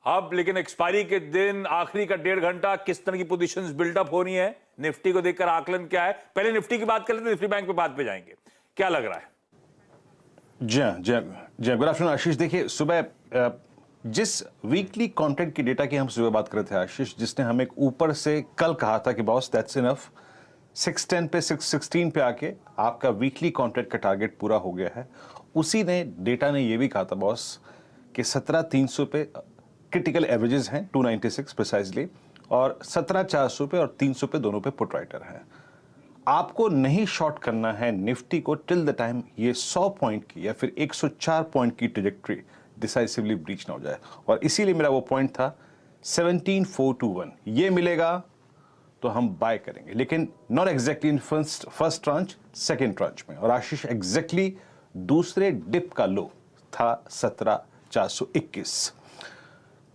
अब लेकिन एक्सपायरी के दिन आखिरी का 1.5 घंटा किस तरह की पोजीशंस बिल्डअप हो रही है, निफ्टी को देखकर आकलन क्या है? पहले निफ्टी की बात कर लेते हैं, निफ्टी बैंक पे बात पे जाएंगे। क्या लग रहा है? जी गुड आफ्टरनून आशीष। देखिए, सुबह जिस वीकली कॉन्ट्रैक्ट की डेटा की हम सुबह बात कर रहे थे आशीष, जिसने हमें ऊपर से कल कहा था कि बॉस दैट्स इनफ, 610 पे 616 पे आके आपका वीकली कॉन्ट्रैक्ट का टारगेट पूरा हो गया है। उसी ने डेटा ने ये भी कहा था बॉस कि 17300 पे क्रिटिकल एवरेजेस हैं, 296 प्रिसाइजली, और 17400 पे और 300 पे दोनों पे पुट राइटर हैं। आपको नहीं शॉर्ट करना है निफ्टी को टिल द टाइम ये 100 पॉइंट की या फिर 104 पॉइंट की ट्रेजेक्ट्री डिसाइसिवली ब्रीच ना हो जाए, और इसीलिए मेरा वो पॉइंट था 17421। ये मिलेगा तो हम बाय करेंगे, लेकिन not exactly in first tranche, second tranche में। और आशीष एग्जैक्टली दूसरे डिप का लो था 17421।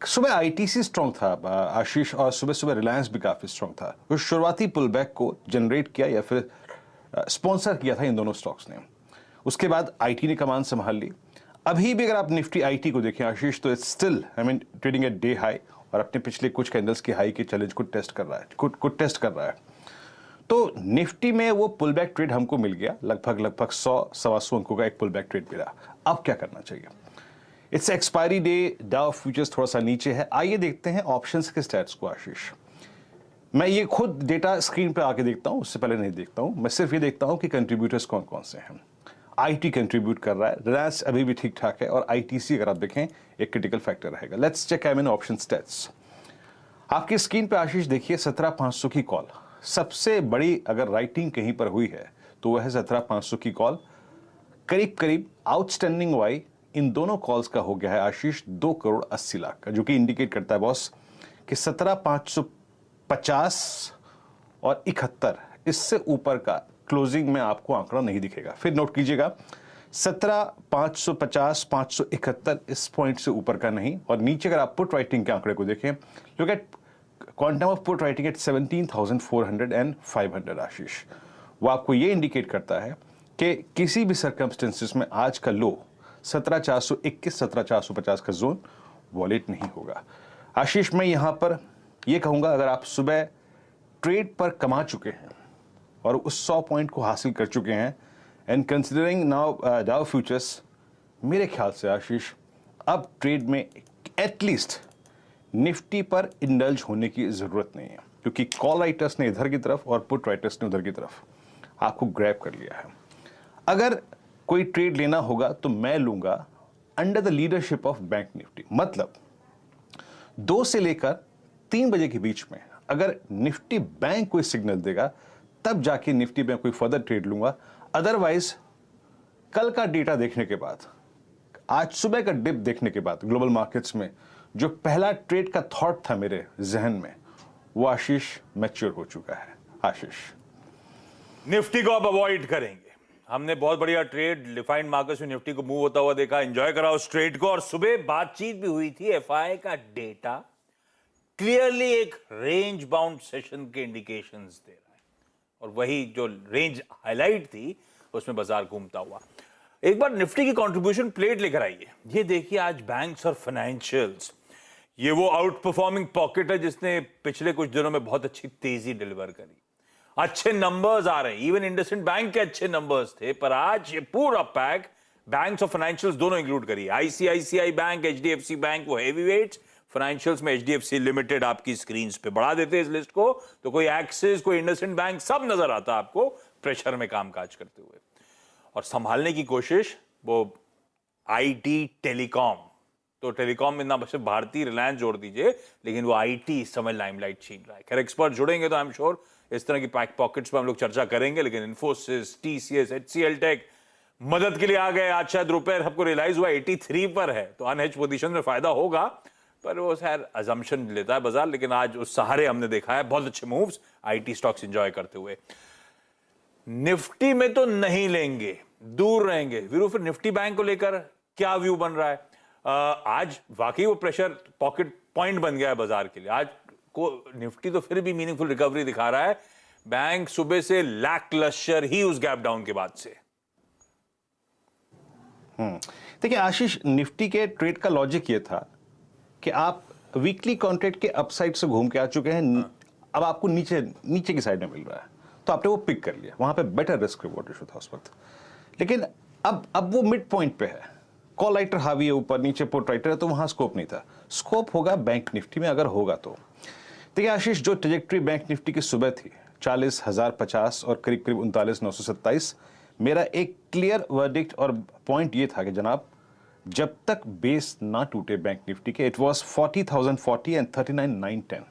सुबह आईटीसी स्ट्रांग था आशीष, और सुबह सुबह रिलायंस भी काफी स्ट्रांग था। उस शुरुआती पुल बैक को जनरेट किया या फिर स्पॉन्सर किया था इन दोनों स्टॉक्स ने। उसके बाद आईटी ने कमान संभाल ली। अभी भी अगर आप निफ्टी आईटी को देखें आशीष, तो it's still trading at day high, और अपने पिछले कुछ कैंडल्स की हाई के चैलेंज को टेस्ट कर रहा है। तो निफ्टी में वो पुल बैक ट्रेड हमको मिल गया, लगभग 100-125 अंकों का एक पुल बैक ट्रेड मिला। अब क्या करना चाहिए? It's expiry day, Dow futures थोड़ा सा नीचे है। आइए देखते हैं ऑप्शंस के स्टैट्स को आशीष। मैं ये खुद डेटा स्क्रीन पे आके देखता हूं, उससे पहले नहीं देखता हूं। मैं सिर्फ ये देखता हूं कि कंट्रीब्यूटर्स कौन कौन से हैं। आईटी कंट्रीब्यूट कर रहा है, रिलायंस अभी भी ठीक ठाक है, और आईटीसी अगर आप देखें एक क्रिटिकल फैक्टर रहेगा। Let's check in option stats. आपकी स्क्रीन पे आशीष देखिए 17500 की कॉल, सबसे बड़ी अगर राइटिंग कहीं पर हुई है तो वह है 17500 की कॉल। करीब आउटस्टैंडिंग वाई इन दोनों कॉल्स का हो गया है आशीष 2,80,00,000 का, जो कि इंडिकेट करता है बॉस कि 17,550 और 71 इससे ऊपर का क्लोजिंग में आपको आंकड़ा नहीं दिखेगा। फिर नोट कीजिएगा 17,550, 571 इस पॉइंट से ऊपर का नहीं। और नीचे अगर आप पुट राइटिंग के आंकड़े को देखें, look at quantum of put writing at 17,400 and 500 आशीष। वो आपको ये इंडिकेट करता है कि किसी भी सर्कमस्टेंसेस में आज का लो 17,421, 17,450 का जोन वॉलेट नहीं होगा आशीष। मैं यहां पर यह कहूंगा, अगर आप सुबह ट्रेड पर कमा चुके हैं और उस 100 पॉइंट को हासिल कर चुके हैं, and considering now Dow futures, मेरे ख्याल से आशीष अब ट्रेड में एटलीस्ट निफ्टी पर इंडल्ज होने की जरूरत नहीं है, क्योंकि कॉल राइटर्स ने इधर की तरफ और पुट राइटर्स ने उधर की तरफ आपको ग्रैब कर लिया है। अगर कोई ट्रेड लेना होगा तो मैं लूंगा under the leadership of bank Nifty. मतलब 2 से लेकर 3 बजे के बीच में अगर निफ्टी बैंक कोई सिग्नल देगा तब जाके निफ्टी में कोई फर्दर ट्रेड लूंगा। अदरवाइज कल का डेटा देखने के बाद, आज सुबह का डिप देखने के बाद ग्लोबल मार्केट्स में जो पहला ट्रेड का थॉट था मेरे जहन में, वो आशीष मैच्योर हो चुका है। आशीष, निफ्टी को अब अवॉइड करेंगे। हमने बहुत बढ़िया ट्रेड डिफाइंड मार्केट्स में निफ्टी को मूव होता हुआ देखा, एंजॉय करा उस ट्रेड को। और सुबह बातचीत भी हुई थी, एफआई का डेटा क्लियरली एक रेंज बाउंड सेशन के इंडिकेशंस दे रहा है, और वही जो रेंज हाईलाइट थी उसमें बाजार घूमता हुआ। एक बार निफ्टी की कंट्रीब्यूशन प्लेट लेकर आइए। ये देखिए आज बैंक्स और फाइनेंशियल्स, ये वो आउट परफॉर्मिंग पॉकेट है जिसने पिछले कुछ दिनों में बहुत अच्छी तेजी डिलीवर करी। अच्छे नंबर्स आ रहे हैं, इवन इंडसइंड बैंक के अच्छे नंबर्स थे, पर आज ये पूरा पैक बैंक्स और फाइनेंशियल्स दोनों इंक्लूड करिए। आईसीआईसीआई बैंक, एचडीएफसी बैंक वो हेवीवेट्स, फाइनेंशियल्स में एचडीएफसी लिमिटेड आपकी स्क्रीन पे बढ़ा देते इस लिस्ट को, तो कोई एक्सिस, कोई इंडसइंड बैंक, सब नजर आता आपको प्रेशर में कामकाज करते हुए। और संभालने की कोशिश वो आईटी टेलीकॉम, तो टेलीकॉम में ना सिर्फ भारतीय रिलायंस जोड़ दीजिए, लेकिन वो आईटी इस समय लाइमलाइट छीन रहा है। खैर एक्सपर्ट जुड़ेंगे तो आई एम श्योर इस तरह की पैक पॉकेट्स पर हम लोग चर्चा करेंगे, लेकिन इन्फोसिस, टीसीएस, एचसीएल टेक मदद के लिए आ गए। आज शायद रुपए आपको रियलाइज हुआ 83 पर है, तो अनहेज पोजीशन में फायदा होगा, पर वो खैर अजम्पशन लेता है बाजार। लेकिन आज उस सहारे हमने देखा है बहुत अच्छे मूव्स आईटी स्टॉक्स एंजॉय करते हुए। निफ्टी में तो नहीं लेंगे, दूर रहेंगे। वीरू, फिर निफ्टी बैंक को लेकर क्या व्यू बन रहा है? आज वाकई वो प्रेशर पॉकेट पॉइंट बन गया है बाजार के लिए। आज को निफ्टी तो फिर भी मीनिंगफुल रिकवरी दिखा रहा है, बैंक सुबह से लैकलस्टर ही उस गैप डाउन के बाद से। देखिए आशीष, निफ्टी के ट्रेड का लॉजिक ये था कि आप वीकली कॉन्ट्रैक्ट के अपसाइड से घूम के आ चुके हैं, अब आपको नीचे नीचे की साइड में मिल रहा है, तो आपने वो पिक कर लिया, वहां पे बेटर रिस्क रिवॉर्ड रेशियो था उस वक्त। लेकिन अब वो मिड पॉइंट पे है, कॉल राइटर हावी है ऊपर, नीचे पुट राइटर है, तो वहां स्कोप नहीं था। स्कोप होगा बैंक निफ्टी में अगर होगा तो। देखिए आशीष, जो ट्रेजेक्ट्री बैंक निफ्टी की सुबह थी 40,050 और करीब करीब 39,927, मेरा एक क्लियर वर्डिक्ट और पॉइंट ये था कि जनाब जब तक बेस ना टूटे बैंक निफ्टी के, इट वाज 40,040 एंड 39,910,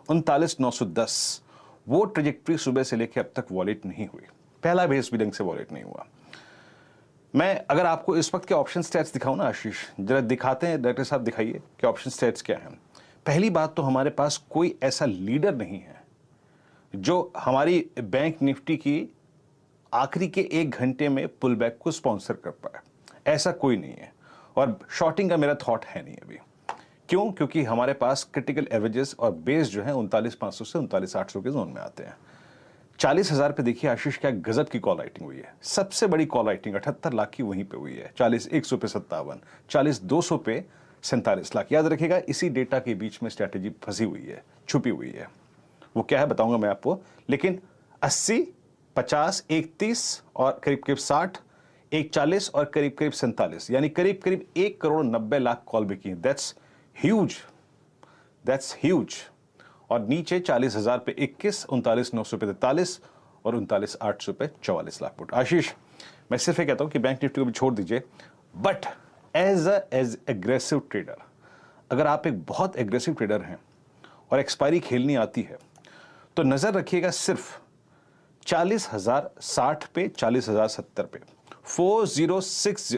39,910, वो ट्रेजेक्ट्री सुबह से लेकर अब तक वॉलेट नहीं हुई, पहला बेस भी ढंग से वॉलेट नहीं हुआ। मैं अगर आपको इस वक्त के ऑप्शन स्टेट्स दिखाऊं ना आशीष, जरा दिखाते हैं, डायरेक्टर साहब दिखाइए कि ऑप्शन स्टेट्स क्या हैं। पहली बात तो हमारे पास कोई ऐसा लीडर नहीं है जो हमारी बैंक निफ्टी की आखिरी के 1 घंटे में पुल बैक को स्पॉन्सर कर पाए, ऐसा कोई नहीं है। और शॉर्टिंग का मेरा थॉट है नहीं अभी। क्यों? क्योंकि हमारे पास क्रिटिकल एवरेजेस और बेस जो है 39,500 से 39,800 के जोन में आते हैं। 40,000 पे देखिए आशीष, क्या गजब की कॉल राइटिंग हुई है। सबसे बड़ी कॉल राइटिंग 78 लाख की वहीं पे हुई है। 40,100 पे 57, 40,200 पे 47 लाख। याद रखिएगा, इसी डेटा के बीच में स्ट्रैटेजी फंसी हुई है, छुपी हुई है। वो क्या है बताऊंगा मैं आपको, लेकिन 80, 50, 31 और करीब करीब 60, 140 और करीब करीब 47, यानी करीब करीब 1,90,00,000 कॉल बिकी है। That's huge, that's huge. और नीचे 40,000 पे 21, 39,900 पे 43 और 39,800 पे 44 लाख पुट। आशीष, मैं सिर्फ ये कहता हूं कि बैंक निफ्टी को भी छोड़ दीजिए, बट एज एग्रेसिव ट्रेडर, अगर आप एक बहुत एग्रेसिव ट्रेडर हैं और एक्सपायरी खेलनी आती है, तो नजर रखिएगा सिर्फ 40,060 पे, 40,070 पे, 40060,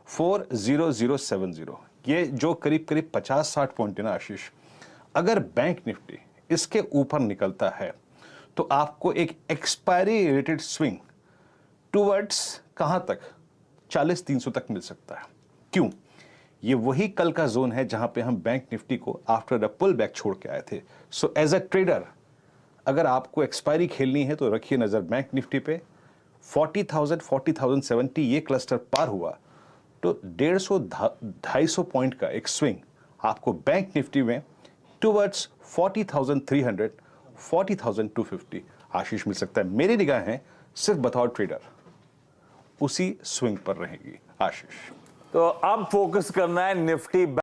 40070, ये जो करीब करीब 50-60 पॉइंट है ना आशीष, अगर बैंक निफ्टी इसके ऊपर निकलता है तो आपको एक एक्सपायरी रेटेड स्विंग टुवर्ड्स कहां तक, 40,300 तक मिल सकता है। क्यों? ये वही कल का जोन है जहां पे हम बैंक निफ्टी को आफ्टर अ पुल बैक छोड़ के आए थे। सो एज अ ट्रेडर, अगर आपको एक्सपायरी खेलनी है तो रखिए नजर बैंक निफ्टी पे। 40,000, 40,070 ये क्लस्टर पार हुआ तो 150-250 पॉइंट का एक स्विंग आपको बैंक निफ्टी में टुवर्ड्स 40,300, 40,250 आशीष मिल सकता है। मेरी निगाहें सिर्फ बतौर ट्रेडर उसी स्विंग पर रहेगी आशीष। तो अब फोकस करना है निफ्टी